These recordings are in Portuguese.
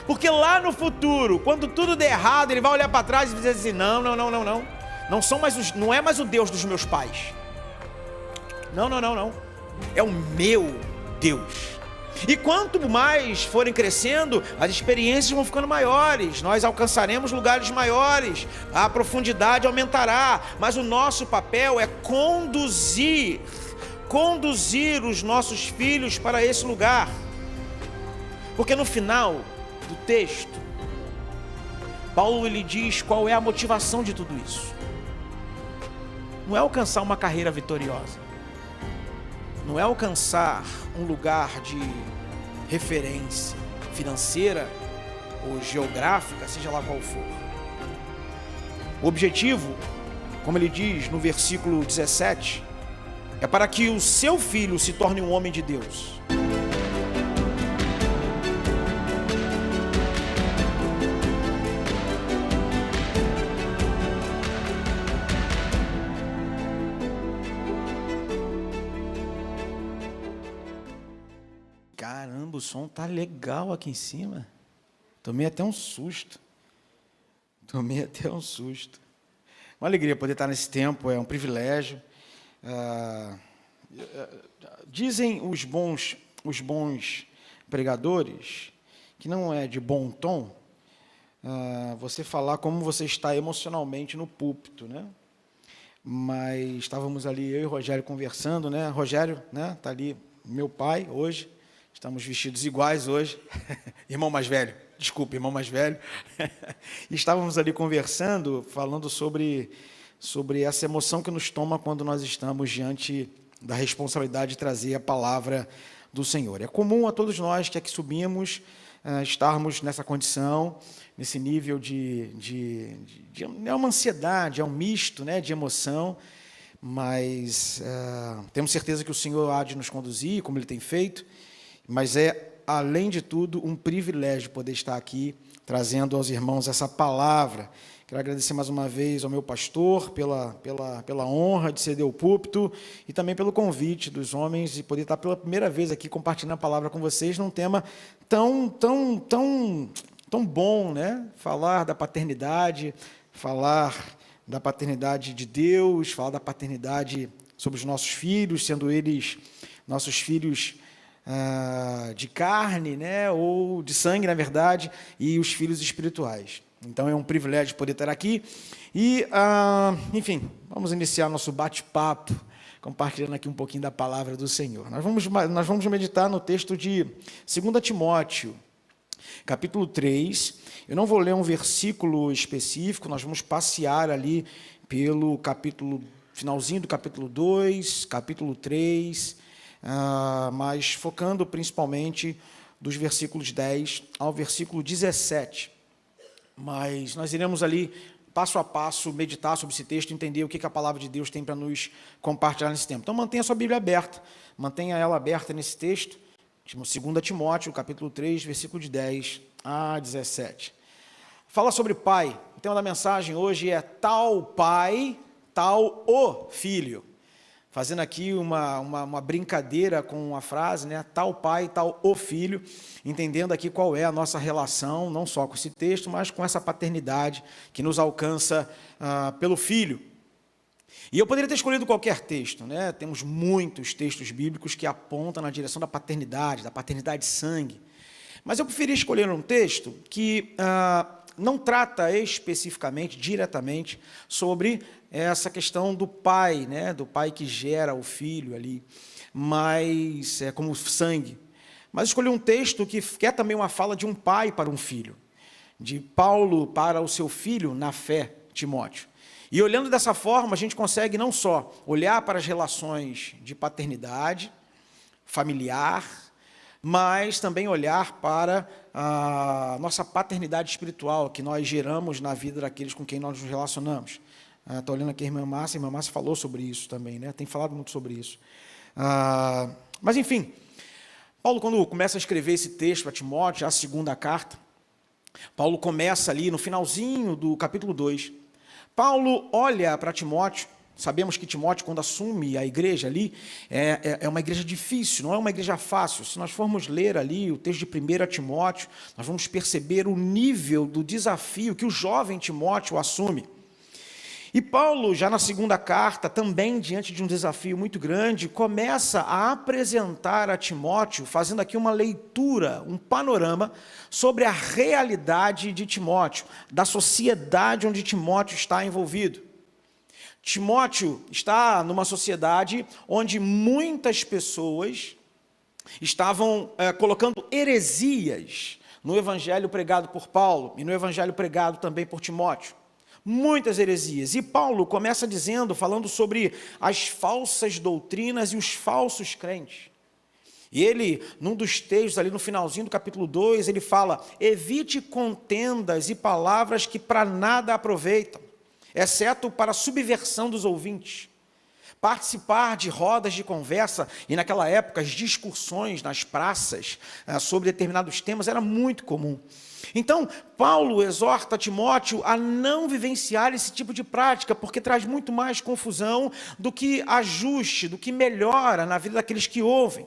Porque lá no futuro, quando tudo der errado, ele vai olhar para trás e dizer assim: não. Não é mais o Deus dos meus pais. Não. É o meu Deus. E quanto mais forem crescendo, as experiências vão ficando maiores, nós alcançaremos lugares maiores, a profundidade aumentará, mas o nosso papel é conduzir os nossos filhos para esse lugar. Porque no final do texto, Paulo ele diz qual é a motivação de tudo isso. Não é alcançar uma carreira vitoriosa, não é alcançar um lugar de referência financeira ou geográfica, seja lá qual for. O objetivo, como ele diz no versículo 17, é para que o seu filho se torne um homem de Deus. Caramba, o som tá legal aqui em cima. Tomei até um susto. Uma alegria poder estar nesse tempo, é um privilégio. Dizem os bons pregadores que não é de bom tom você falar como você está emocionalmente no púlpito, né? Mas estávamos ali, eu e o Rogério conversando, né? Rogério, né? Está ali, meu pai, hoje. Estamos vestidos iguais hoje. Irmão mais velho. E estávamos ali conversando, falando sobre essa emoção que nos toma quando nós estamos diante da responsabilidade de trazer a palavra do Senhor. É comum a todos nós que aqui subimos estarmos nessa condição, nesse nível é uma ansiedade, é um misto, né, de emoção, mas temos certeza que o Senhor há de nos conduzir, como Ele tem feito, mas é, além de tudo, um privilégio poder estar aqui, trazendo aos irmãos essa palavra. Quero agradecer mais uma vez ao meu pastor pela honra de ceder o púlpito e também pelo convite dos homens e poder estar pela primeira vez aqui compartilhando a palavra com vocês num tema tão bom, né? Falar da paternidade de Deus, falar da paternidade sobre os nossos filhos, sendo eles nossos filhos de carne, né? Ou de sangue, na verdade, e os filhos espirituais. Então, é um privilégio poder estar aqui. E, enfim, vamos iniciar nosso bate-papo, compartilhando aqui um pouquinho da palavra do Senhor. Nós vamos meditar no texto de 2 Timóteo, capítulo 3. Eu não vou ler um versículo específico, nós vamos passear ali pelo finalzinho do capítulo 2, capítulo 3, mas focando principalmente dos versículos 10 ao versículo 17. Mas nós iremos ali, passo a passo, meditar sobre esse texto, entender o que a palavra de Deus tem para nos compartilhar nesse tempo. Então, mantenha a sua Bíblia aberta, mantenha ela aberta nesse texto, 2 Timóteo, capítulo 3, versículo de 10 a 17. Fala sobre pai. O tema da mensagem hoje é tal pai, tal o filho. Fazendo aqui uma brincadeira com a frase, né? Tal pai, tal o filho, entendendo aqui qual é a nossa relação, não só com esse texto, mas com essa paternidade que nos alcança pelo filho. E eu poderia ter escolhido qualquer texto, né? Temos muitos textos bíblicos que apontam na direção da paternidade sangue. Mas eu preferi escolher um texto que não trata especificamente, diretamente, sobre essa questão do pai, né? Do pai que gera o filho ali, mas como sangue. Mas escolhi um texto que é também uma fala de um pai para um filho, de Paulo para o seu filho na fé, Timóteo. E olhando dessa forma, a gente consegue não só olhar para as relações de paternidade, familiar, mas também olhar para a nossa paternidade espiritual, que nós geramos na vida daqueles com quem nós nos relacionamos. Estou olhando aqui a irmã Márcia falou sobre isso também, né? Tem falado muito sobre isso. Mas, enfim, Paulo, quando começa a escrever esse texto a Timóteo, a segunda carta, Paulo começa ali no finalzinho do capítulo 2. Paulo olha para Timóteo Sabemos que Timóteo, quando assume a igreja ali, é uma igreja difícil, não é uma igreja fácil. Se nós formos ler ali o texto de 1 Timóteo, nós vamos perceber o nível do desafio que o jovem Timóteo assume. E Paulo, já na segunda carta, também diante de um desafio muito grande, começa a apresentar a Timóteo, fazendo aqui uma leitura, um panorama sobre a realidade de Timóteo, da sociedade onde Timóteo está envolvido. Timóteo está numa sociedade onde muitas pessoas estavam colocando heresias no evangelho pregado por Paulo e no evangelho pregado também por Timóteo. Muitas heresias. E Paulo começa dizendo, falando sobre as falsas doutrinas e os falsos crentes. E ele, num dos textos ali no finalzinho do capítulo 2, ele fala: evite contendas e palavras que para nada aproveitam, exceto para a subversão dos ouvintes. Participar de rodas de conversa, e naquela época as discussões nas praças sobre determinados temas era muito comum. Então, Paulo exorta Timóteo a não vivenciar esse tipo de prática, porque traz muito mais confusão do que ajuste, do que melhora na vida daqueles que ouvem.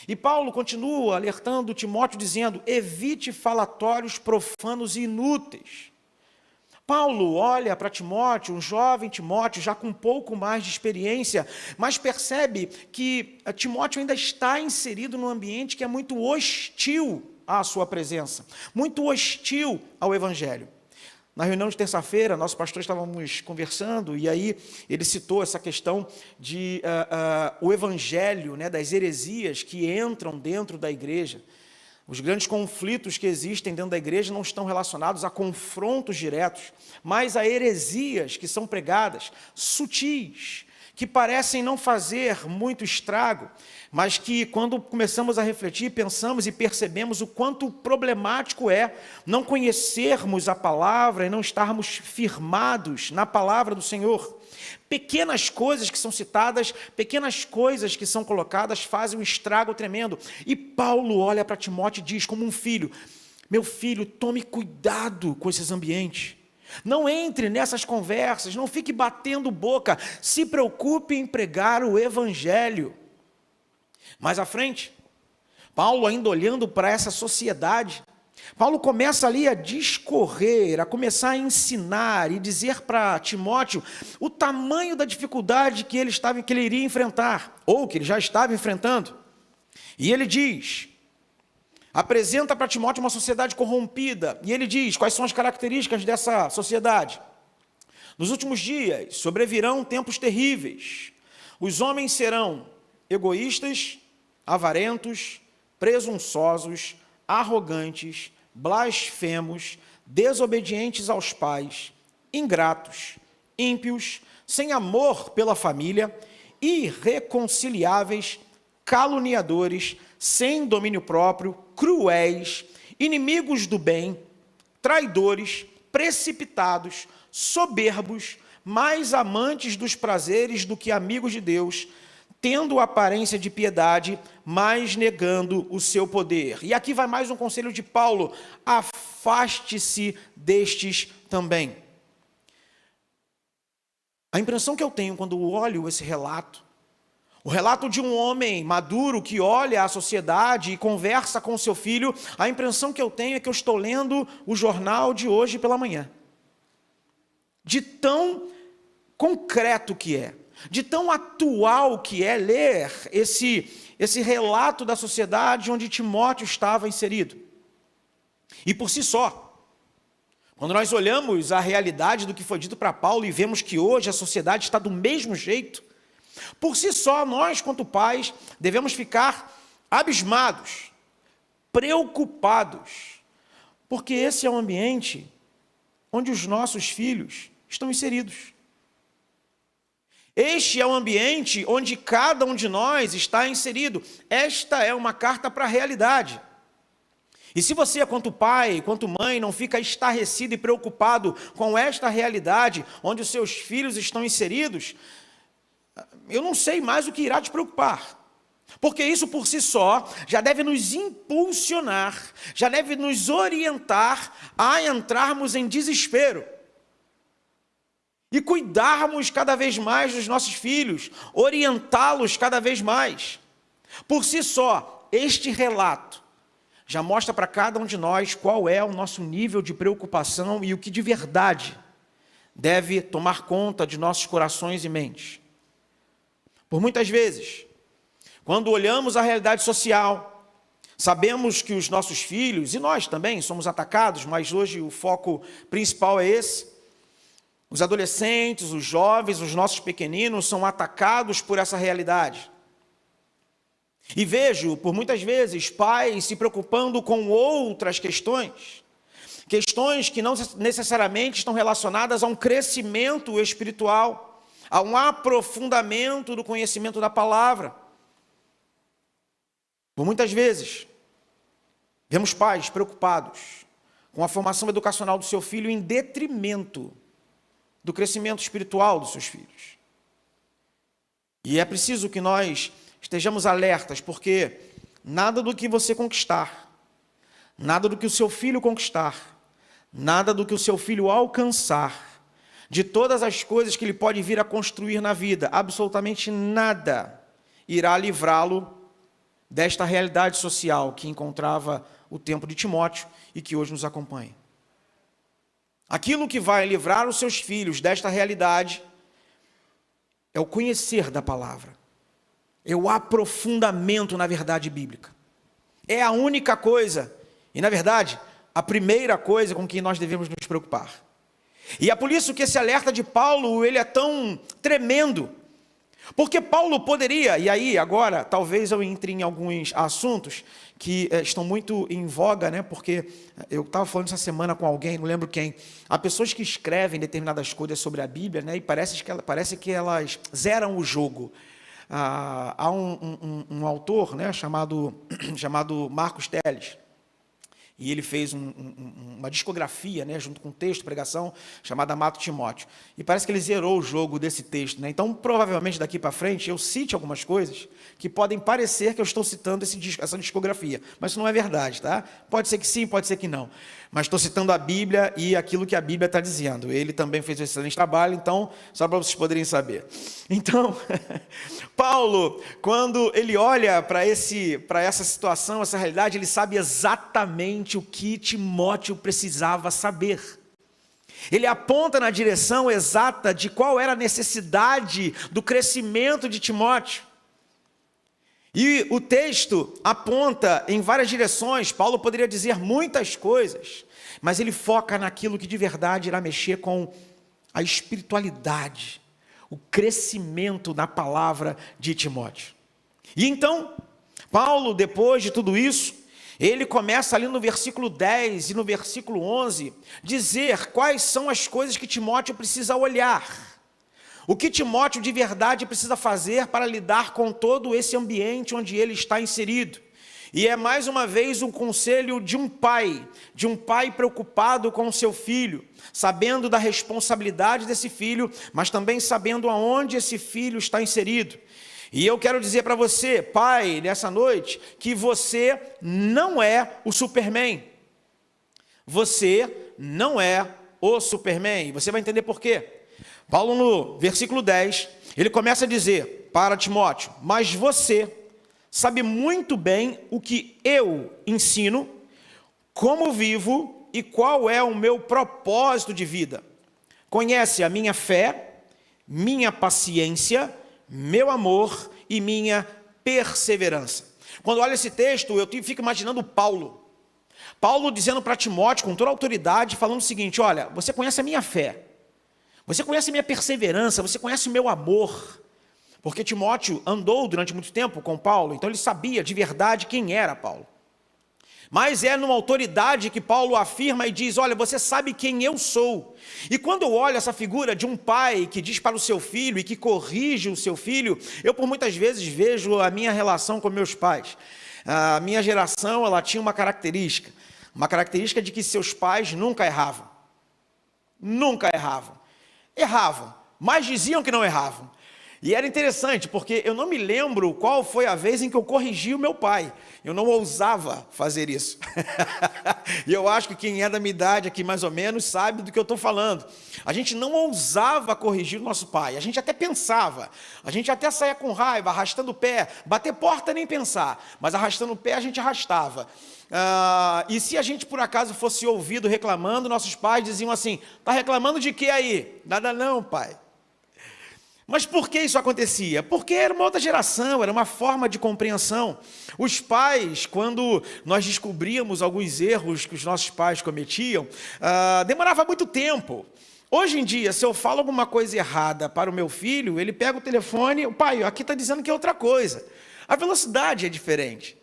E Paulo continua alertando Timóteo, dizendo: evite falatórios profanos e inúteis. Paulo olha para Timóteo, um jovem Timóteo, já com um pouco mais de experiência, mas percebe que Timóteo ainda está inserido num ambiente que é muito hostil à sua presença, muito hostil ao Evangelho. Na reunião de terça-feira, nosso pastor estávamos conversando, e aí ele citou essa questão de o Evangelho, né, das heresias que entram dentro da igreja. Os grandes conflitos que existem dentro da igreja não estão relacionados a confrontos diretos, mas a heresias que são pregadas, sutis, que parecem não fazer muito estrago, mas que quando começamos a refletir, pensamos e percebemos o quanto problemático é não conhecermos a palavra e não estarmos firmados na palavra do Senhor. Pequenas coisas que são citadas, pequenas coisas que são colocadas fazem um estrago tremendo. E Paulo olha para Timóteo e diz como um filho: meu filho, tome cuidado com esses ambientes. Não entre nessas conversas, não fique batendo boca, se preocupe em pregar o Evangelho. Mais à frente, Paulo, ainda olhando para essa sociedade, Paulo começa ali a discorrer, a começar a ensinar e dizer para Timóteo o tamanho da dificuldade que ele iria enfrentar, ou que ele já estava enfrentando. E ele diz, apresenta para Timóteo uma sociedade corrompida, e ele diz quais são as características dessa sociedade. Nos últimos dias sobrevirão tempos terríveis. Os homens serão egoístas, avarentos, presunçosos, arrogantes, blasfemos, desobedientes aos pais, ingratos, ímpios, sem amor pela família, irreconciliáveis, caluniadores, sem domínio próprio, cruéis, inimigos do bem, traidores, precipitados, soberbos, mais amantes dos prazeres do que amigos de Deus, tendo aparência de piedade, mas negando o seu poder. E aqui vai mais um conselho de Paulo: afaste-se destes também. A impressão que eu tenho quando olho esse relato, o relato de um homem maduro que olha a sociedade e conversa com seu filho, a impressão que eu tenho é que eu estou lendo o jornal de hoje pela manhã. De tão concreto que é, de tão atual que é ler esse relato da sociedade onde Timóteo estava inserido. E por si só, quando nós olhamos a realidade do que foi dito para Paulo e vemos que hoje a sociedade está do mesmo jeito, por si só, nós, quanto pais, devemos ficar abismados, preocupados, porque esse é o ambiente onde os nossos filhos estão inseridos. Este é o ambiente onde cada um de nós está inserido. Esta é uma carta para a realidade. E se você, quanto pai, quanto mãe, não fica estarrecido e preocupado com esta realidade, onde os seus filhos estão inseridos, eu não sei mais o que irá te preocupar. Porque isso por si só já deve nos impulsionar, já deve nos orientar a entrarmos em desespero. e cuidarmos cada vez mais dos nossos filhos, orientá-los cada vez mais. Por si só, este relato já mostra para cada um de nós qual é o nosso nível de preocupação e o que de verdade deve tomar conta de nossos corações e mentes. Por muitas vezes, quando olhamos a realidade social, sabemos que os nossos filhos, e nós também somos atacados, mas hoje o foco principal é esse. Os adolescentes, os jovens, os nossos pequeninos são atacados por essa realidade. E vejo, por muitas vezes, pais se preocupando com outras questões que não necessariamente estão relacionadas a um crescimento espiritual, a um aprofundamento do conhecimento da palavra. Por muitas vezes, vemos pais preocupados com a formação educacional do seu filho em detrimento do crescimento espiritual dos seus filhos. E é preciso que nós estejamos alertas, porque nada do que você conquistar, nada do que o seu filho conquistar, nada do que o seu filho alcançar, de todas as coisas que ele pode vir a construir na vida, absolutamente nada irá livrá-lo desta realidade social que encontrava o tempo de Timóteo e que hoje nos acompanha. Aquilo que vai livrar os seus filhos desta realidade é o conhecer da palavra, é o aprofundamento na verdade bíblica. É a única coisa, e na verdade, a primeira coisa com que nós devemos nos preocupar. E é por isso que esse alerta de Paulo, ele é tão tremendo, porque Paulo poderia, e aí agora talvez eu entre em alguns assuntos que estão muito em voga, né? Porque eu estava falando essa semana com alguém, não lembro quem, há pessoas que escrevem determinadas coisas sobre a Bíblia, né? E parece que elas zeram o jogo. Há um autor, né, chamado Marcos Telles, e ele fez uma discografia, né, junto com texto, pregação, chamada Amato Timóteo. E parece que ele zerou o jogo desse texto, né? Então, provavelmente, daqui para frente, eu cite algumas coisas que podem parecer que eu estou citando essa discografia. Mas isso não é verdade, tá? Pode ser que sim, pode ser que não. Mas estou citando a Bíblia e aquilo que a Bíblia está dizendo. Ele também fez um excelente trabalho, então, só para vocês poderem saber. Então, Paulo, quando ele olha para essa situação, essa realidade, ele sabe exatamente o que Timóteo precisava saber. Ele aponta na direção exata de qual era a necessidade do crescimento de Timóteo. E o texto aponta em várias direções. Paulo poderia dizer muitas coisas, mas ele foca naquilo que de verdade irá mexer com a espiritualidade, o crescimento na palavra de Timóteo. E então, Paulo, depois de tudo isso, ele começa ali no versículo 10 e no versículo 11, dizer quais são as coisas que Timóteo precisa olhar. O que Timóteo de verdade precisa fazer para lidar com todo esse ambiente onde ele está inserido. E é mais uma vez um conselho de um pai preocupado com o seu filho, sabendo da responsabilidade desse filho, mas também sabendo aonde esse filho está inserido. E eu quero dizer para você, pai, nessa noite, que você não é o Superman. Você não é o Superman. E você vai entender por quê. Paulo, no versículo 10, ele começa a dizer para Timóteo: mas você sabe muito bem o que eu ensino, como vivo e qual é o meu propósito de vida. Conhece a minha fé, minha paciência, meu amor e minha perseverança. Quando olho esse texto, eu fico imaginando Paulo dizendo para Timóteo, com toda a autoridade, falando o seguinte: olha, você conhece a minha fé, você conhece a minha perseverança, você conhece o meu amor. Porque Timóteo andou durante muito tempo com Paulo, então ele sabia de verdade quem era Paulo. Mas é numa autoridade que Paulo afirma e diz: olha, você sabe quem eu sou. E quando eu olho essa figura de um pai que diz para o seu filho e que corrige o seu filho, eu por muitas vezes vejo a minha relação com meus pais. A minha geração, ela tinha uma característica de que seus pais nunca erravam. Nunca erravam. Erravam, mas diziam que não erravam. E era interessante, porque eu não me lembro qual foi a vez em que eu corrigi o meu pai. Eu não ousava fazer isso. E eu acho que quem é da minha idade aqui, mais ou menos, sabe do que eu estou falando. A gente não ousava corrigir o nosso pai. A gente até pensava. A gente até saía com raiva, arrastando o pé. Bater porta nem pensar. Mas arrastando o pé a gente arrastava. E se a gente por acaso fosse ouvido reclamando, nossos pais diziam assim: está reclamando de quê aí? Nada não, pai. Mas por que isso acontecia? Porque era uma outra geração, era uma forma de compreensão. Os pais, quando nós descobríamos alguns erros que os nossos pais cometiam, demorava muito tempo. Hoje em dia, se eu falo alguma coisa errada para o meu filho, ele pega o telefone, pai, aqui está dizendo que é outra coisa. A velocidade é diferente.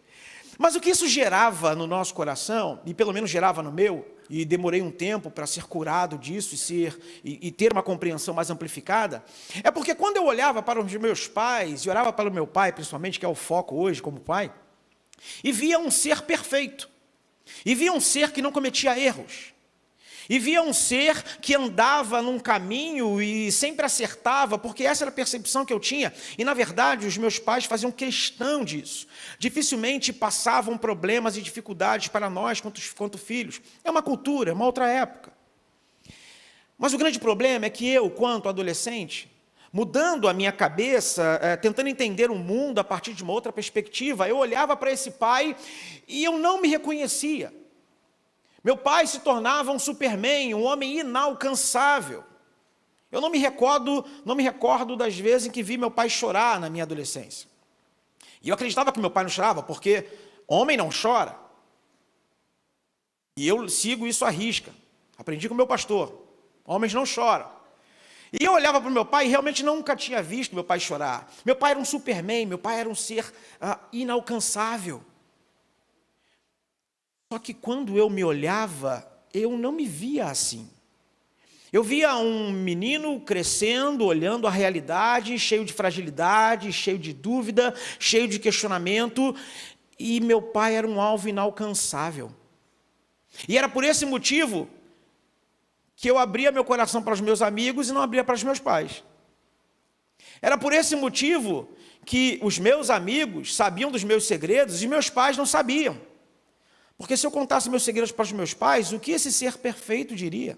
Mas o que isso gerava no nosso coração, e pelo menos gerava no meu, e demorei um tempo para ser curado disso e ter uma compreensão mais amplificada, é porque quando eu olhava para os meus pais, e orava para o meu pai, principalmente, que é o foco hoje como pai, e via um ser perfeito, e via um ser que não cometia erros, e via um ser que andava num caminho e sempre acertava, porque essa era a percepção que eu tinha. E, na verdade, os meus pais faziam questão disso. Dificilmente passavam problemas e dificuldades para nós, quanto filhos. É uma cultura, é uma outra época. Mas o grande problema é que eu, quanto adolescente, mudando a minha cabeça, tentando entender o mundo a partir de uma outra perspectiva, eu olhava para esse pai e eu não me reconhecia. Meu pai se tornava um Superman, um homem inalcançável. Eu não me recordo das vezes em que vi meu pai chorar na minha adolescência. E eu acreditava que meu pai não chorava, porque homem não chora. E eu sigo isso à risca. Aprendi com o meu pastor. Homens não choram. E eu olhava para o meu pai e realmente nunca tinha visto meu pai chorar. Meu pai era um Superman, meu pai era um ser inalcançável. Só que quando eu me olhava, eu não me via assim. Eu via um menino crescendo, olhando a realidade, cheio de fragilidade, cheio de dúvida, cheio de questionamento, e meu pai era um alvo inalcançável. E era por esse motivo que eu abria meu coração para os meus amigos e não abria para os meus pais. Era por esse motivo que os meus amigos sabiam dos meus segredos e meus pais não sabiam. Porque se eu contasse meus segredos para os meus pais, o que esse ser perfeito diria?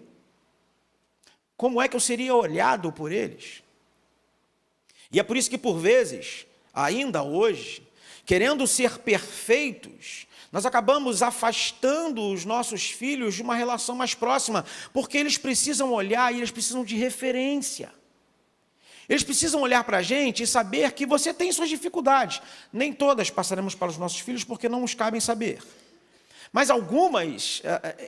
Como é que eu seria olhado por eles? E é por isso que, por vezes, ainda hoje, querendo ser perfeitos, nós acabamos afastando os nossos filhos de uma relação mais próxima, porque eles precisam olhar e eles precisam de referência. Eles precisam olhar para a gente e saber que você tem suas dificuldades. Nem todas passaremos para os nossos filhos porque não nos cabem saber. Mas algumas,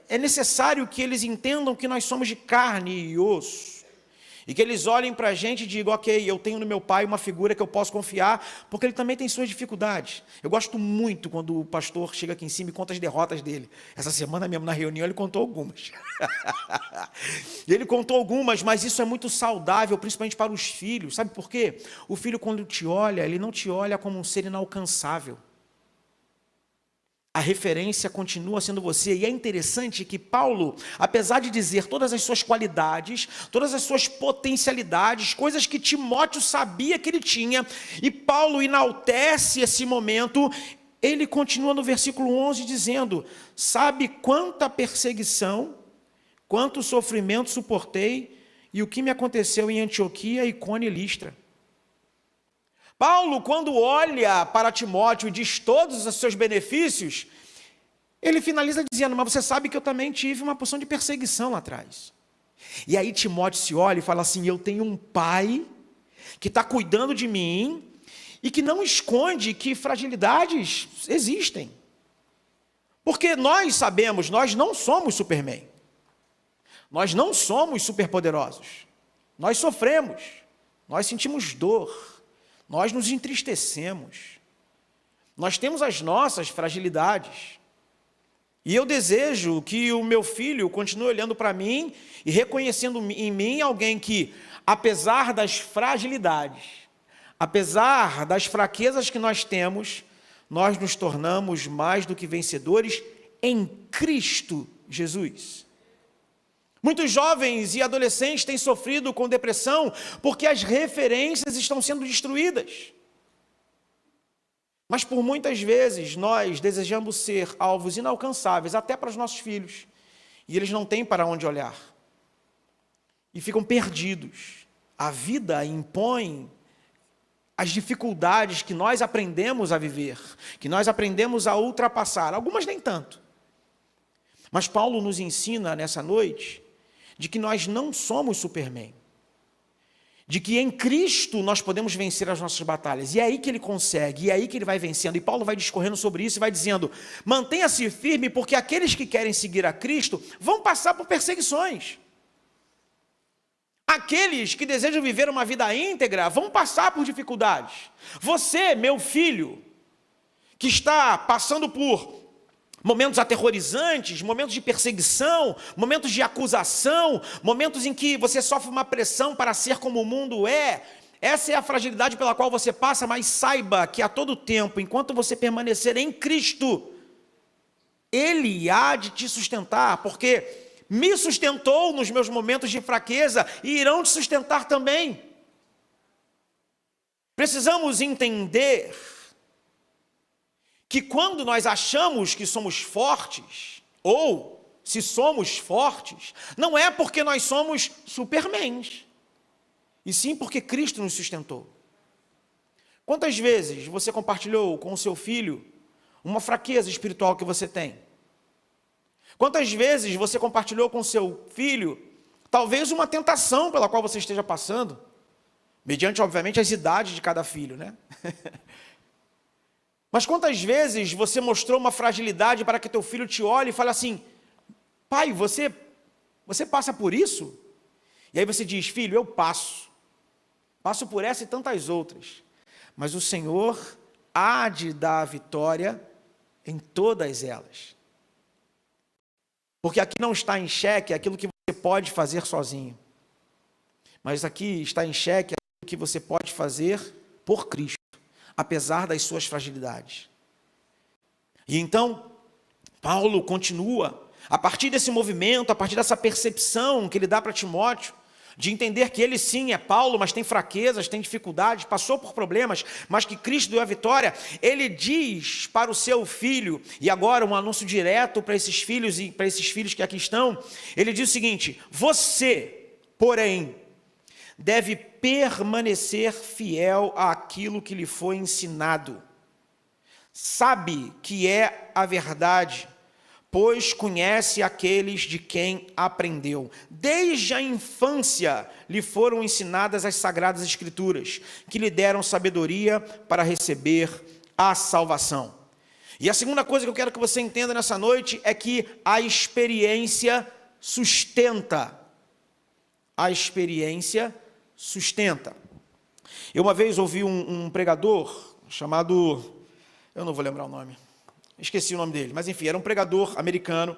é necessário que eles entendam que nós somos de carne e osso. E que eles olhem para a gente e digam, ok, eu tenho no meu pai uma figura que eu posso confiar, porque ele também tem suas dificuldades. Eu gosto muito quando o pastor chega aqui em cima e conta as derrotas dele. Essa semana mesmo, na reunião, ele contou algumas. Ele contou algumas, mas isso é muito saudável, principalmente para os filhos. Sabe por quê? O filho, quando te olha, ele não te olha como um ser inalcançável. A referência continua sendo você. E é interessante que Paulo, apesar de dizer todas as suas qualidades, todas as suas potencialidades, coisas que Timóteo sabia que ele tinha, e Paulo enaltece esse momento, ele continua no versículo 11 dizendo, sabe quanta perseguição, quanto sofrimento suportei, e o que me aconteceu em Antioquia, Icônio e Listra. Paulo, quando olha para Timóteo e diz todos os seus benefícios, ele finaliza dizendo, mas você sabe que eu também tive uma porção de perseguição lá atrás. E aí Timóteo se olha e fala assim, eu tenho um pai que está cuidando de mim e que não esconde que fragilidades existem. Porque nós sabemos, nós não somos Superman. Nós não somos superpoderosos. Nós sofremos, nós sentimos dor. Nós nos entristecemos, nós temos as nossas fragilidades. E eu desejo que o meu filho continue olhando para mim e reconhecendo em mim alguém que, apesar das fragilidades, apesar das fraquezas que nós temos, nós nos tornamos mais do que vencedores em Cristo Jesus. Muitos jovens e adolescentes têm sofrido com depressão porque as referências estão sendo destruídas. Mas por muitas vezes nós desejamos ser alvos inalcançáveis até para os nossos filhos, e eles não têm para onde olhar, e ficam perdidos. A vida impõe as dificuldades que nós aprendemos a viver, que nós aprendemos a ultrapassar, algumas nem tanto. Mas Paulo nos ensina nessa noite de que nós não somos Superman, de que em Cristo nós podemos vencer as nossas batalhas, e é aí que ele consegue, e é aí que ele vai vencendo, e Paulo vai discorrendo sobre isso e vai dizendo: mantenha-se firme, porque aqueles que querem seguir a Cristo vão passar por perseguições. Aqueles que desejam viver uma vida íntegra vão passar por dificuldades. Você, meu filho, que está passando por momentos aterrorizantes, momentos de perseguição, momentos de acusação, momentos em que você sofre uma pressão para ser como o mundo é. Essa é a fragilidade pela qual você passa, mas saiba que a todo tempo, enquanto você permanecer em Cristo, Ele há de te sustentar, porque me sustentou nos meus momentos de fraqueza e irão te sustentar também. Precisamos entender que quando nós achamos que somos fortes, ou se somos fortes, não é porque nós somos supermans, e sim porque Cristo nos sustentou. Quantas vezes você compartilhou com o seu filho uma fraqueza espiritual que você tem? Quantas vezes você compartilhou com o seu filho, talvez uma tentação pela qual você esteja passando, mediante, obviamente, as idades de cada filho, né? Mas quantas vezes você mostrou uma fragilidade para que teu filho te olhe e fale assim: pai, você passa por isso? E aí você diz: filho, eu passo por essa e tantas outras, mas o Senhor há de dar a vitória em todas elas. Porque aqui não está em xeque aquilo que você pode fazer sozinho, mas aqui está em xeque aquilo que você pode fazer por Cristo, apesar das suas fragilidades. E então, Paulo continua, a partir desse movimento, a partir dessa percepção que ele dá para Timóteo, de entender que ele sim é Paulo, mas tem fraquezas, tem dificuldades, passou por problemas, mas que Cristo deu a vitória. Ele diz para o seu filho, e agora um anúncio direto para esses filhos e para esses filhos que aqui estão, ele diz o seguinte: você, porém, deve permanecer fiel àquilo que lhe foi ensinado. Sabe que é a verdade, pois conhece aqueles de quem aprendeu. Desde a infância lhe foram ensinadas as sagradas escrituras, que lhe deram sabedoria para receber a salvação. E a segunda coisa que eu quero que você entenda nessa noite é que a experiência sustenta. A experiência sustenta. Eu uma vez ouvi um pregador chamado, eu não vou lembrar o nome, esqueci o nome dele, mas enfim, era um pregador americano,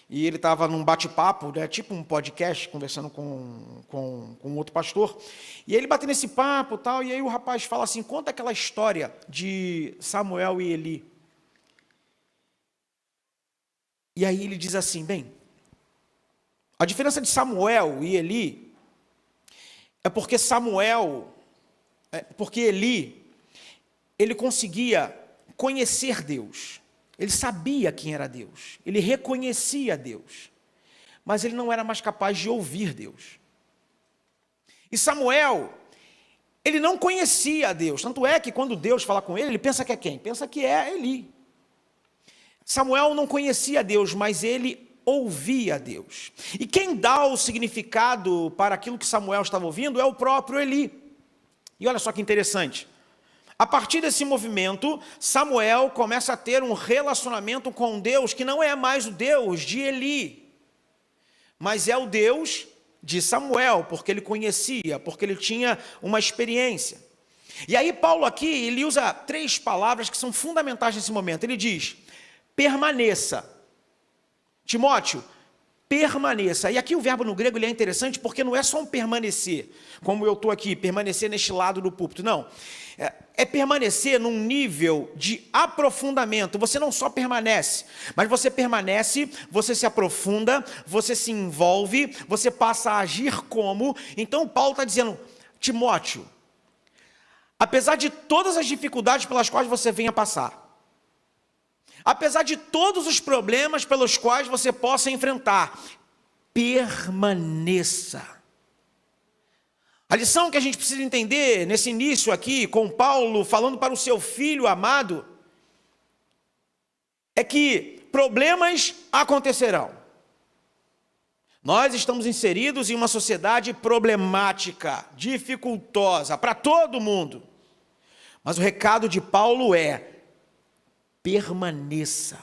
e ele estava num bate-papo, né, tipo um podcast, conversando com outro pastor, e ele bateu nesse papo e tal, e aí o rapaz fala assim: conta aquela história de Samuel e Eli. E aí ele diz assim: bem, a diferença de Samuel e Eli é porque Eli, ele conseguia conhecer Deus, ele sabia quem era Deus, ele reconhecia Deus, mas ele não era mais capaz de ouvir Deus. E Samuel, ele não conhecia a Deus, tanto é que quando Deus fala com ele, ele pensa que é quem? Pensa que é Eli. Samuel não conhecia Deus, mas ele ouvia Deus. E quem dá o significado para aquilo que Samuel estava ouvindo é o próprio Eli. E olha só que interessante. A partir desse movimento, Samuel começa a ter um relacionamento com Deus que não é mais o Deus de Eli, mas é o Deus de Samuel, porque ele conhecia, porque ele tinha uma experiência. E aí Paulo aqui, ele usa 3 palavras que são fundamentais nesse momento. Ele diz: permaneça. Timóteo, permaneça. E aqui o verbo no grego ele é interessante porque não é só um permanecer, como eu estou aqui, permanecer neste lado do púlpito, não. É permanecer num nível de aprofundamento. Você não só permanece, mas você permanece, você se aprofunda, você se envolve, você passa a agir como. Então Paulo está dizendo, Timóteo, apesar de todas as dificuldades pelas quais você venha passar, apesar de todos os problemas pelos quais você possa enfrentar, permaneça. A lição que a gente precisa entender nesse início aqui, com Paulo falando para o seu filho amado, é que problemas acontecerão. Nós estamos inseridos em uma sociedade problemática, dificultosa, para todo mundo. Mas o recado de Paulo é, permaneça.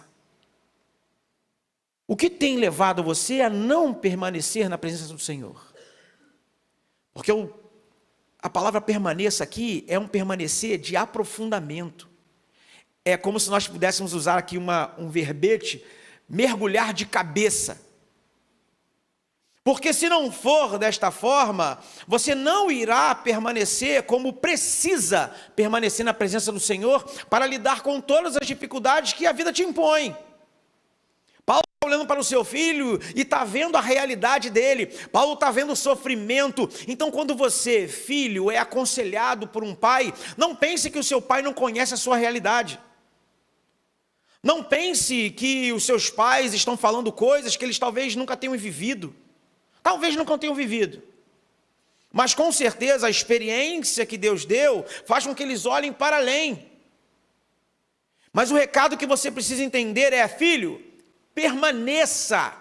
O que tem levado você a não permanecer na presença do Senhor? Porque a palavra permaneça aqui é um permanecer de aprofundamento. É como se nós pudéssemos usar aqui um verbete, mergulhar de cabeça. Porque se não for desta forma, você não irá permanecer como precisa permanecer na presença do Senhor para lidar com todas as dificuldades que a vida te impõe. Paulo está olhando para o seu filho e está vendo a realidade dele. Paulo está vendo o sofrimento. Então, quando você, filho, é aconselhado por um pai, não pense que o seu pai não conhece a sua realidade. Não pense que os seus pais estão falando coisas que eles talvez nunca tenham vivido. Talvez nunca tenham vivido. Mas com certeza a experiência que Deus deu faz com que eles olhem para além. Mas o recado que você precisa entender é, filho, permaneça,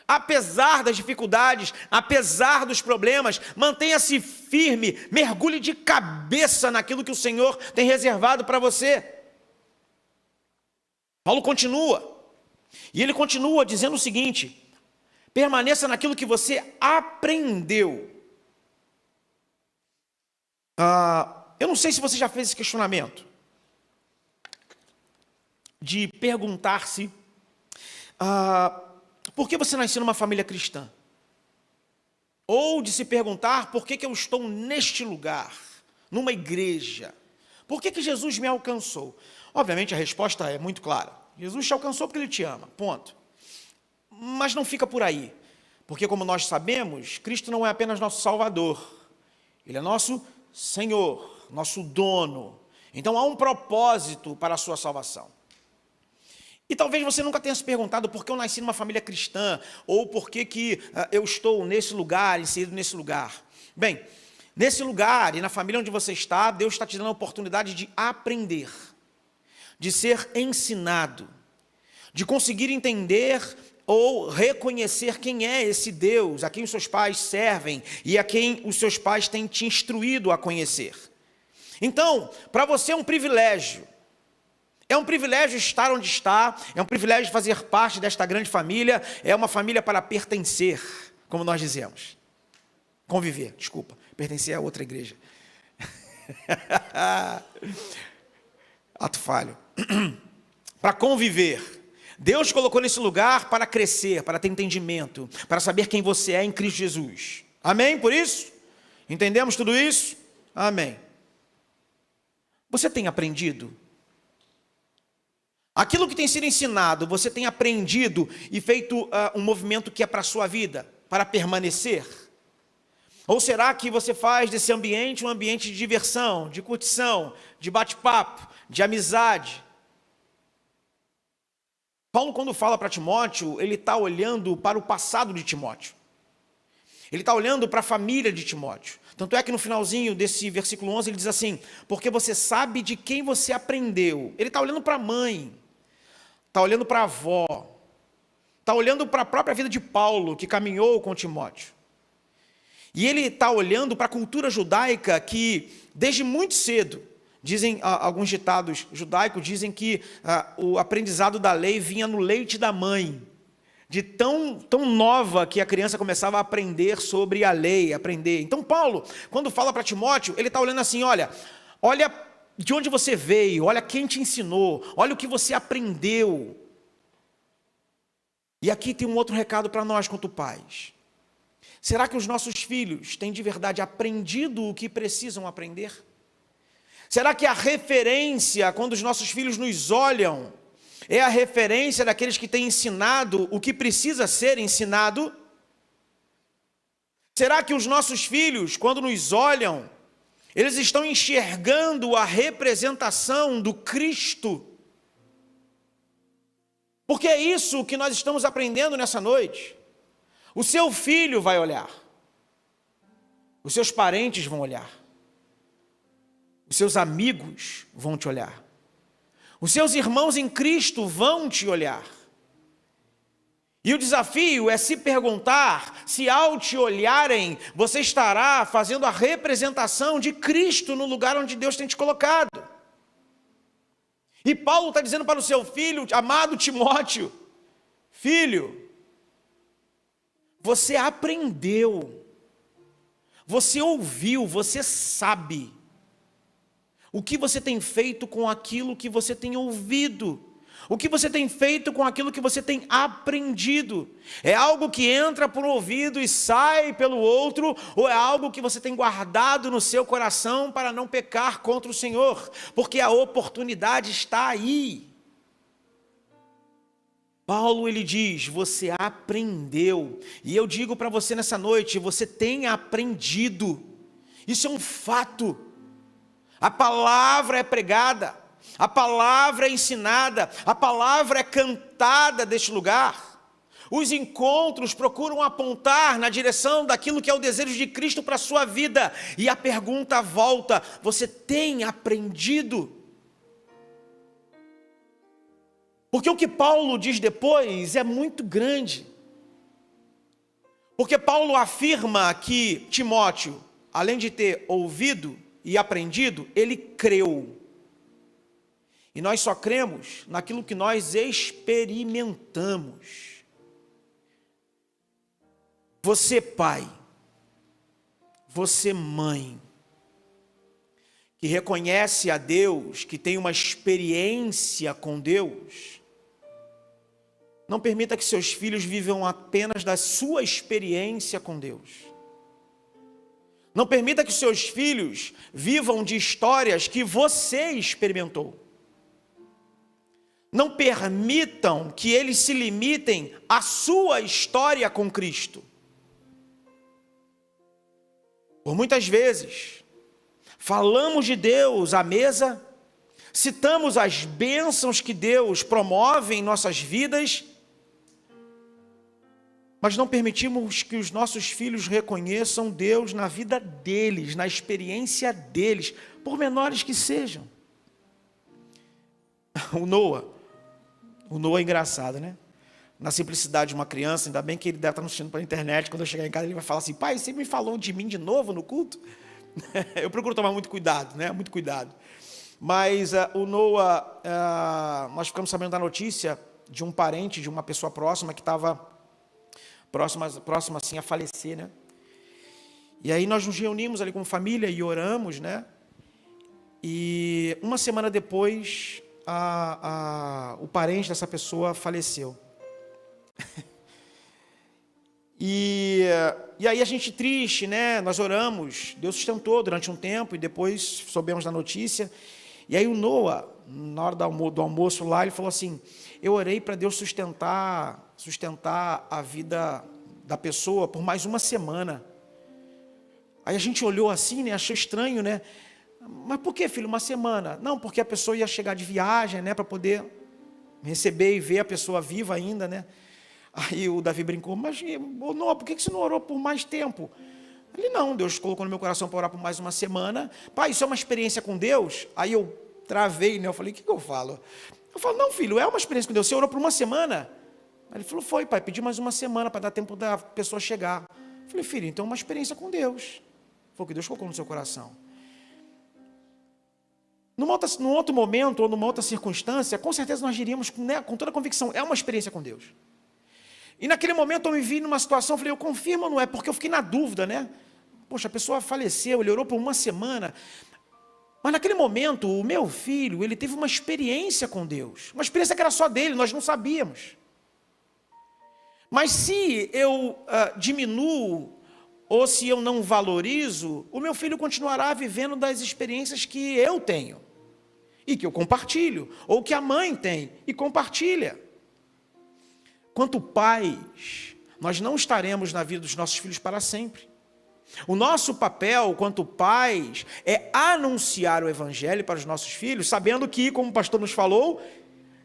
apesar das dificuldades, apesar dos problemas, mantenha-se firme, mergulhe de cabeça naquilo que o Senhor tem reservado para você. Paulo continua, e ele continua dizendo o seguinte, permaneça naquilo que você aprendeu. Eu não sei se você já fez esse questionamento, de perguntar-se, por que você nasceu numa família cristã? Ou de se perguntar, por que eu estou neste lugar, numa igreja? Por que Jesus me alcançou? Obviamente a resposta é muito clara. Jesus te alcançou porque Ele te ama, ponto. Mas não fica por aí. Porque como nós sabemos, Cristo não é apenas nosso Salvador. Ele é nosso Senhor, nosso dono. Então há um propósito para a sua salvação. E talvez você nunca tenha se perguntado por que eu nasci numa família cristã, ou por que eu estou nesse lugar, inserido nesse lugar. Bem, nesse lugar e na família onde você está, Deus está te dando a oportunidade de aprender, de ser ensinado, de conseguir entender ou reconhecer quem é esse Deus, a quem os seus pais servem e a quem os seus pais têm te instruído a conhecer. Então, para você é um privilégio. É um privilégio estar onde está, é um privilégio fazer parte desta grande família, é uma família para pertencer, como nós dizemos. Conviver, desculpa, pertencer a outra igreja. Ato falho. Para conviver. Deus te colocou nesse lugar para crescer, para ter entendimento, para saber quem você é em Cristo Jesus. Amém? Por isso? Entendemos tudo isso? Amém. Você tem aprendido? Aquilo que tem sido ensinado, você tem aprendido e feito um movimento que é para a sua vida, para permanecer? Ou será que você faz desse ambiente um ambiente de diversão, de curtição, de bate-papo, de amizade? Paulo, quando fala para Timóteo, ele está olhando para o passado de Timóteo. Ele está olhando para a família de Timóteo. Tanto é que no finalzinho desse versículo 11 ele diz assim, porque você sabe de quem você aprendeu. Ele está olhando para a mãe, está olhando para a avó, está olhando para a própria vida de Paulo, que caminhou com Timóteo. E ele está olhando para a cultura judaica que, desde muito cedo, dizem, alguns ditados judaicos dizem que o aprendizado da lei vinha no leite da mãe. De tão nova que a criança começava a aprender sobre a lei, aprender. Então Paulo, quando fala para Timóteo, ele está olhando assim, olha de onde você veio, olha quem te ensinou, olha o que você aprendeu. E aqui tem um outro recado para nós, quanto pais. Será que os nossos filhos têm de verdade aprendido o que precisam aprender? Será que a referência, quando os nossos filhos nos olham, é a referência daqueles que têm ensinado o que precisa ser ensinado? Será que os nossos filhos, quando nos olham, eles estão enxergando a representação do Cristo? Porque é isso que nós estamos aprendendo nessa noite. O seu filho vai olhar, os seus parentes vão olhar, os seus amigos vão te olhar, os seus irmãos em Cristo vão te olhar. E o desafio é se perguntar se ao te olharem, você estará fazendo a representação de Cristo no lugar onde Deus tem te colocado. E Paulo está dizendo para o seu filho, amado Timóteo, filho, você aprendeu, você ouviu, você sabe o que você tem feito com aquilo que você tem ouvido, o que você tem feito com aquilo que você tem aprendido. É algo que entra por um ouvido e sai pelo outro, ou é algo que você tem guardado no seu coração para não pecar contra o Senhor, porque a oportunidade está aí. Paulo, ele diz, você aprendeu, e eu digo para você nessa noite, você tem aprendido, isso é um fato. A palavra é pregada, a palavra é ensinada, a palavra é cantada deste lugar. Os encontros procuram apontar na direção daquilo que é o desejo de Cristo para a sua vida, e a pergunta volta, você tem aprendido? Porque o que Paulo diz depois é muito grande. Porque Paulo afirma que Timóteo, além de ter ouvido e aprendido, ele creu. E nós só cremos naquilo que nós experimentamos. Você, pai, você, mãe, que reconhece a Deus, que tem uma experiência com Deus, não permita que seus filhos vivam apenas da sua experiência com Deus. Não permita que seus filhos vivam de histórias que você experimentou. Não permitam que eles se limitem à sua história com Cristo. Por muitas vezes, falamos de Deus à mesa, citamos as bênçãos que Deus promove em nossas vidas, mas não permitimos que os nossos filhos reconheçam Deus na vida deles, na experiência deles, por menores que sejam. O Noah é engraçado, né? Na simplicidade de uma criança, ainda bem que ele deve estar nos assistindo pela internet, quando eu chegar em casa ele vai falar assim, pai, você me falou de mim de novo no culto? Eu procuro tomar muito cuidado, né? Muito cuidado. Mas o Noah, nós ficamos sabendo da notícia de um parente, de uma pessoa próxima que estava próxima assim a falecer, né? E aí nós nos reunimos ali como família e oramos, né? E uma semana depois, o parente dessa pessoa faleceu. E aí a gente triste, né? Nós oramos, Deus sustentou durante um tempo e depois soubemos da notícia. E aí o Noah, na hora do almoço lá, ele falou assim, eu orei para Deus sustentar a vida da pessoa por mais uma semana. Aí a gente olhou assim, né? Achou estranho, né? Mas por que, filho, uma semana? Não, porque a pessoa ia chegar de viagem, né? Para poder receber e ver a pessoa viva ainda, né? Aí o Davi brincou, mas Noah, por que você não orou por mais tempo? Ele, não, Deus colocou no meu coração para orar por mais uma semana. Pai, isso é uma experiência com Deus? Aí eu travei, né? Eu falei, o que eu falo? Eu falo, não, filho, é uma experiência com Deus. Você orou por uma semana? Aí ele falou, foi, pai, pedi mais uma semana para dar tempo da pessoa chegar. Eu falei, filho, então é uma experiência com Deus. Foi o que Deus colocou no seu coração. Num outro momento, ou numa outra circunstância, com certeza nós diríamos, né, com toda a convicção, é uma experiência com Deus. E naquele momento eu me vi numa situação, falei, eu confirmo ou não é? Porque eu fiquei na dúvida, né? Poxa, a pessoa faleceu, ele orou por uma semana. Mas naquele momento, o meu filho, ele teve uma experiência com Deus. Uma experiência que era só dele, nós não sabíamos. Mas se eu diminuo, ou se eu não valorizo, o meu filho continuará vivendo das experiências que eu tenho, e que eu compartilho, ou que a mãe tem e compartilha. Quanto pais, nós não estaremos na vida dos nossos filhos para sempre. O nosso papel, quanto pais, é anunciar o evangelho para os nossos filhos, sabendo que, como o pastor nos falou,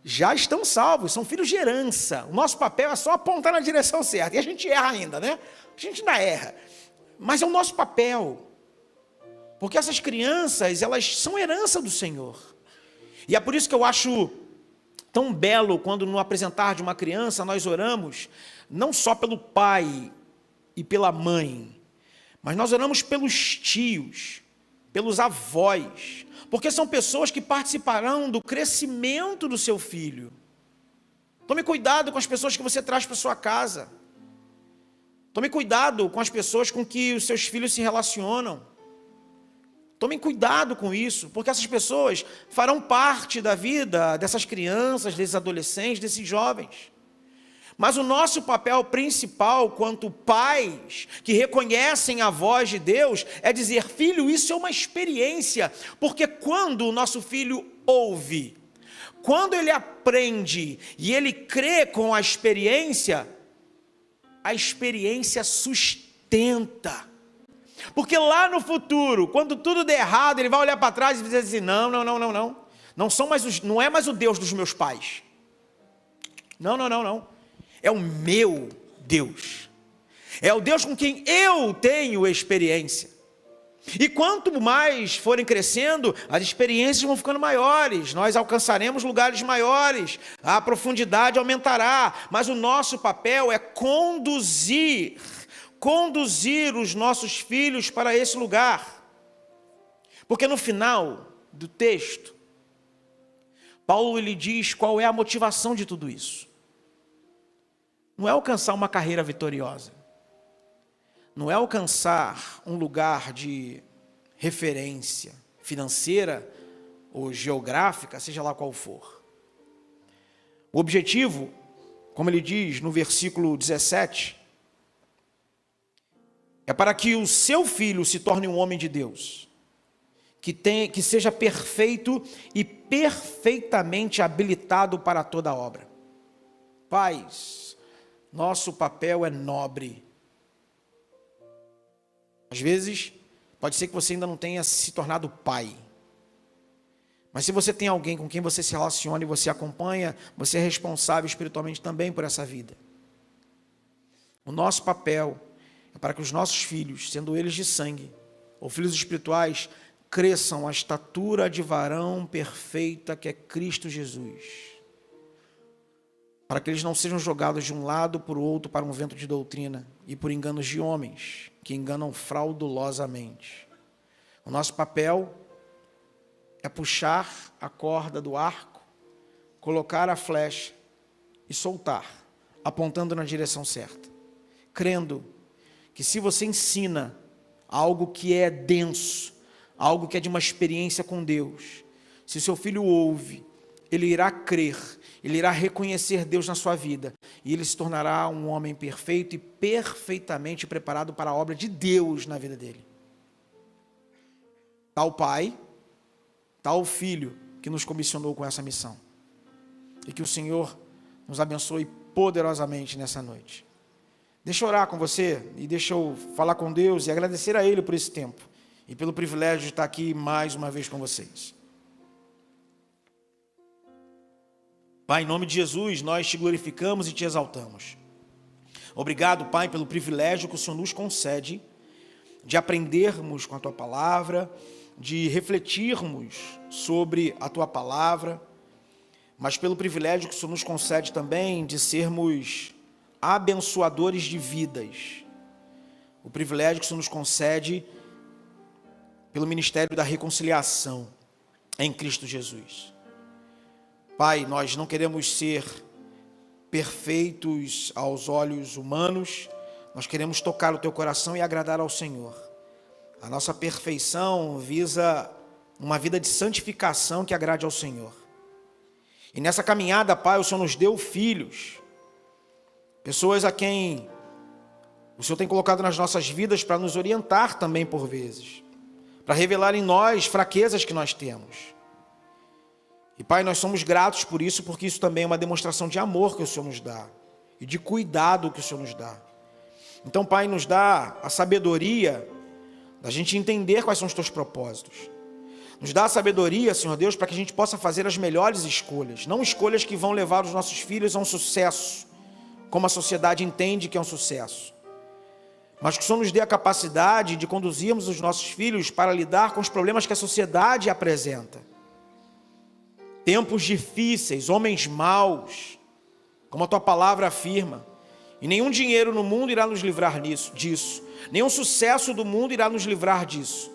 já estão salvos, são filhos de herança. O nosso papel é só apontar na direção certa, e a gente erra ainda, né? A gente ainda erra, mas é o nosso papel, porque essas crianças, elas são herança do Senhor, e é por isso que eu acho tão belo quando no apresentar de uma criança nós oramos, não só pelo pai e pela mãe, mas nós oramos pelos tios, pelos avós, porque são pessoas que participarão do crescimento do seu filho. Tome cuidado com as pessoas que você traz para sua casa. Tome cuidado com as pessoas com que os seus filhos se relacionam. Tomem cuidado com isso, porque essas pessoas farão parte da vida dessas crianças, desses adolescentes, desses jovens. Mas o nosso papel principal, quanto pais que reconhecem a voz de Deus, é dizer: filho, isso é uma experiência, porque quando o nosso filho ouve, quando ele aprende e ele crê com a experiência sustenta. Porque lá no futuro, quando tudo der errado, ele vai olhar para trás e dizer assim: não. Não é mais o Deus dos meus pais. Não. É o meu Deus. É o Deus com quem eu tenho experiência. E quanto mais forem crescendo, as experiências vão ficando maiores, nós alcançaremos lugares maiores, a profundidade aumentará, mas o nosso papel é conduzir os nossos filhos para esse lugar. Porque no final do texto, Paulo ele diz qual é a motivação de tudo isso. Não é alcançar uma carreira vitoriosa, não é alcançar um lugar de referência financeira ou geográfica, seja lá qual for. O objetivo, como ele diz no versículo 17, é para que o seu filho se torne um homem de Deus, que seja perfeito e perfeitamente habilitado para toda obra. Pais, nosso papel é nobre. Às vezes, pode ser que você ainda não tenha se tornado pai. Mas se você tem alguém com quem você se relaciona e você acompanha, você é responsável espiritualmente também por essa vida. O nosso papel é para que os nossos filhos, sendo eles de sangue ou filhos espirituais, cresçam à estatura de varão perfeita que é Cristo Jesus. Para que eles não sejam jogados de um lado para o outro para um vento de doutrina e por enganos de homens que enganam fraudulosamente. O nosso papel é puxar a corda do arco, colocar a flecha e soltar, apontando na direção certa, crendo que se você ensina algo que é denso, algo que é de uma experiência com Deus, se o seu filho ouve, ele irá crer, ele irá reconhecer Deus na sua vida, e ele se tornará um homem perfeito e perfeitamente preparado para a obra de Deus na vida dele. Tal pai, tal filho que nos comissionou com essa missão. E que o Senhor nos abençoe poderosamente nessa noite. Deixa eu orar com você e deixa eu falar com Deus e agradecer a Ele por esse tempo e pelo privilégio de estar aqui mais uma vez com vocês. Pai, em nome de Jesus, nós te glorificamos e te exaltamos. Obrigado, Pai, pelo privilégio que o Senhor nos concede de aprendermos com a Tua Palavra, de refletirmos sobre a Tua Palavra, mas pelo privilégio que o Senhor nos concede também de sermos abençoadores de vidas. O privilégio que o Senhor nos concede pelo ministério da reconciliação em Cristo Jesus. Pai, nós não queremos ser perfeitos aos olhos humanos, nós queremos tocar o Teu coração e agradar ao Senhor. A nossa perfeição visa uma vida de santificação que agrade ao Senhor. E nessa caminhada, Pai, o Senhor nos deu filhos, Pessoas a quem o Senhor tem colocado nas nossas vidas para nos orientar também por vezes, para revelar em nós fraquezas que nós temos. E Pai, nós somos gratos por isso, porque isso também é uma demonstração de amor que o Senhor nos dá e de cuidado que o Senhor nos dá. Então, Pai, nos dá a sabedoria da gente entender quais são os teus propósitos. Nos dá a sabedoria, Senhor Deus, para que a gente possa fazer as melhores escolhas, não escolhas que vão levar os nossos filhos a um sucesso, como a sociedade entende que é um sucesso, mas que o Senhor nos dê a capacidade de conduzirmos os nossos filhos para lidar com os problemas que a sociedade apresenta. Tempos difíceis, homens maus, como a tua palavra afirma, e nenhum dinheiro no mundo irá nos livrar disso, nenhum sucesso do mundo irá nos livrar disso.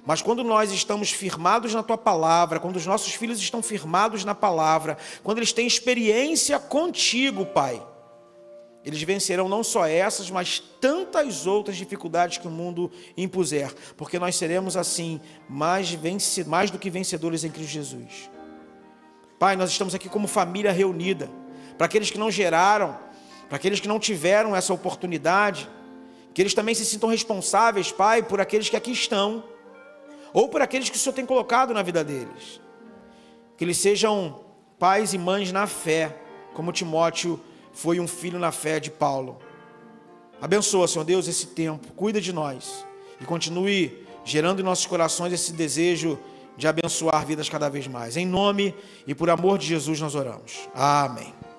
Mas quando nós estamos firmados na tua palavra, quando os nossos filhos estão firmados na palavra, quando eles têm experiência contigo, Pai, eles vencerão não só essas, mas tantas outras dificuldades que o mundo impuser, porque nós seremos assim mais do que vencedores em Cristo Jesus. Pai, nós estamos aqui como família reunida, para aqueles que não geraram, para aqueles que não tiveram essa oportunidade, que eles também se sintam responsáveis, Pai, por aqueles que aqui estão, ou por aqueles que o Senhor tem colocado na vida deles. Que eles sejam pais e mães na fé, como Timóteo foi um filho na fé de Paulo. Abençoa, Senhor Deus, esse tempo, cuida de nós e continue gerando em nossos corações esse desejo de abençoar vidas cada vez mais. Em nome e por amor de Jesus nós oramos. Amém.